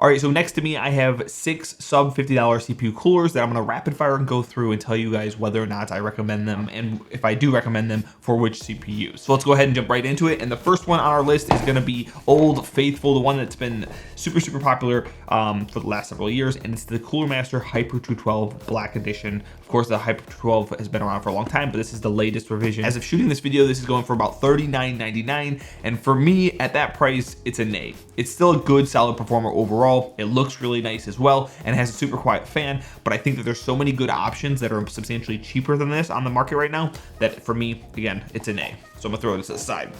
All right, so next to me, I have 6 sub $50 CPU coolers that I'm gonna rapid fire and go through and tell you guys whether or not I recommend them, and if I do recommend them, for which CPUs. So let's go ahead and jump right into it. And the first one on our list is gonna be Old Faithful, the one that's been super popular for the last several years, and it's the Cooler Master Hyper 212 Black Edition. Of course, the Hyper 212 has been around for a long time, but this is the latest revision. As of shooting this video, this is going for about $39.99, and for me, at that price, it's a nay. It's still a good, solid performer overall. It looks really nice as well, and has a super quiet fan, but I think that there's so many good options that are substantially cheaper than this on the market right now that for me, again, it's a nay. So I'm gonna throw this aside.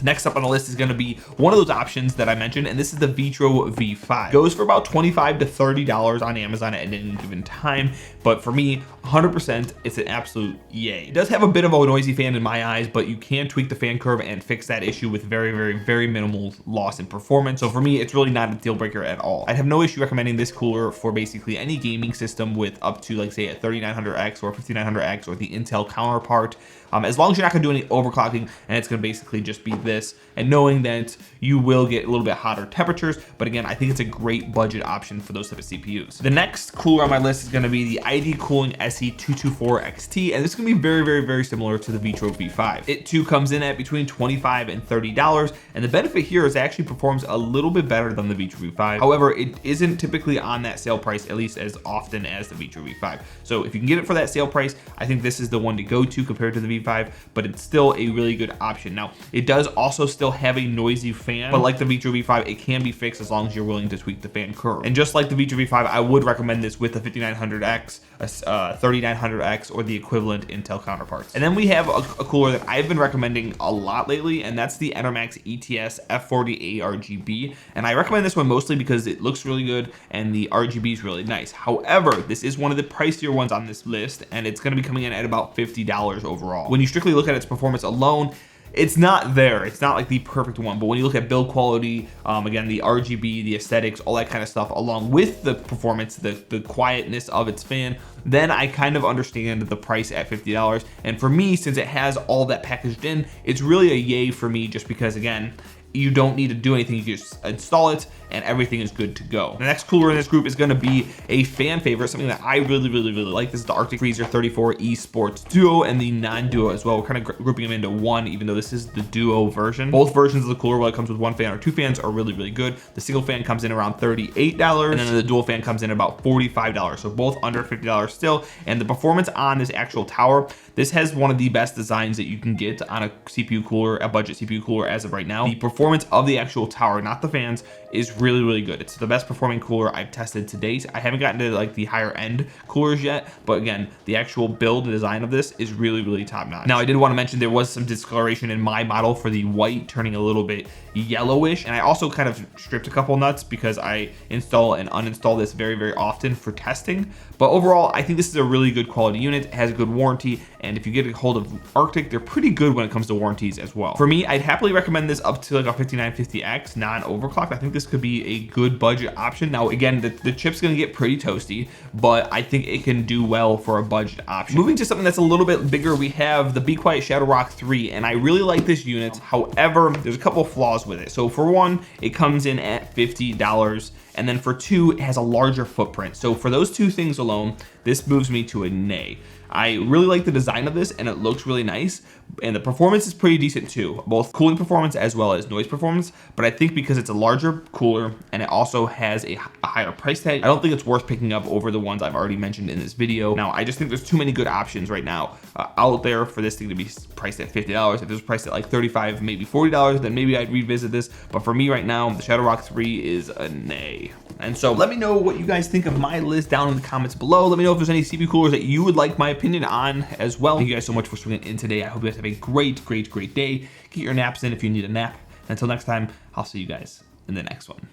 Next up on the list is going to be one of those options that I mentioned, and this is the Vitro V5. Goes for about $25 to $30 on Amazon at any given time, but for me, 100%, it's an absolute yay. It does have a bit of a noisy fan in my eyes, but you can tweak the fan curve and fix that issue with very minimal loss in performance. So for me, it's really not a deal breaker at all. I have no issue recommending this cooler for basically any gaming system with up to, like, say, a 3900X or 5900X or the Intel counterpart. As long as you're not going to do any overclocking, and it's going to basically just be this, and knowing that you will get a little bit hotter temperatures, but again, I think it's a great budget option for those type of CPUs. The next cooler on my list is going to be the ID Cooling SC224 XT, and this is going to be very similar to the Vitro V5. It too comes in at between $25 and $30, and the benefit here is it actually performs a little bit better than the Vitro V5. However, it isn't typically on that sale price, at least as often as the Vitro V5. So if you can get it for that sale price, I think this is the one to go to compared to the V5, but it's still a really good option. Now, it does also still have a noisy fan, but like the Vitro V5, it can be fixed as long as you're willing to tweak the fan curve. And just like the Vitro V5, I would recommend this with a 5900X, a 3900X, or the equivalent Intel counterparts. And then we have a cooler that I've been recommending a lot lately, and that's the Enermax ECS F40A RGB. And I recommend this one mostly because it looks really good and the RGB is really nice. However, this is one of the pricier ones on this list, and it's going to be coming in at about $50 overall. When you strictly look at its performance alone, it's not there. It's not like the perfect one, but when you look at build quality, again, the RGB, the aesthetics, all that kind of stuff, along with the performance, the quietness of its fan, then I kind of understand the price at $50. And for me, since it has all that packaged in, it's really a yay for me, just because, again, you don't need to do anything. You just install it and everything is good to go. The next cooler in this group is going to be a fan favorite, something that I really like. This is the Arctic Freezer 34 Esports Duo and the non-Duo as well. We're kind of grouping them into one, even though this is the Duo version. Both versions of the cooler, whether it comes with one fan or two fans, are really good. The single fan comes in around $38, and then the dual fan comes in about $45. So both under $50 still. And the performance on this actual tower, this has one of the best designs that you can get on a CPU cooler, a budget CPU cooler as of right now. The performance of the actual tower, not the fans, is really good. It's the best performing cooler I've tested to date. I haven't gotten to like the higher end coolers yet, but again, the actual build and design of this is really top notch. Now, I did want to mention there was some discoloration in my model for the white turning a little bit yellowish, and I also kind of stripped a couple nuts because I install and uninstall this very often for testing. But overall, I think this is a really good quality unit. It has a good warranty, and if you get a hold of Arctic, they're pretty good when it comes to warranties as well. For me, I'd happily recommend this up to like a 5950X non-overclocked. I think this could be a good budget option. Now, again, the chip's gonna get pretty toasty, but I think it can do well for a budget option. Moving to something that's a little bit bigger, we have the Be Quiet Shadow Rock 3, and I really like this unit. However, there's a couple of flaws with it. So for one, it comes in at $50, and then for two, it has a larger footprint. So for those two things alone, this moves me to a nay. I really like the design of this, and it looks really nice, and the performance is pretty decent too, both cooling performance as well as noise performance. But I think because it's a larger cooler and it also has a higher price tag, I don't think it's worth picking up over the ones I've already mentioned in this video. Now, I just think there's too many good options right now out there for this thing to be priced at $50. If it was priced at like $35, maybe $40, then maybe I'd revisit this. But for me right now, the Shadow Rock 3 is a nay. And so let me know what you guys think of my list down in the comments below. Let me know if there's any CPU coolers that you would like my opinion on as well. Thank you guys so much for swinging in today. I hope you guys have a great day. Get your naps in if you need a nap. Until next time, I'll see you guys in the next one.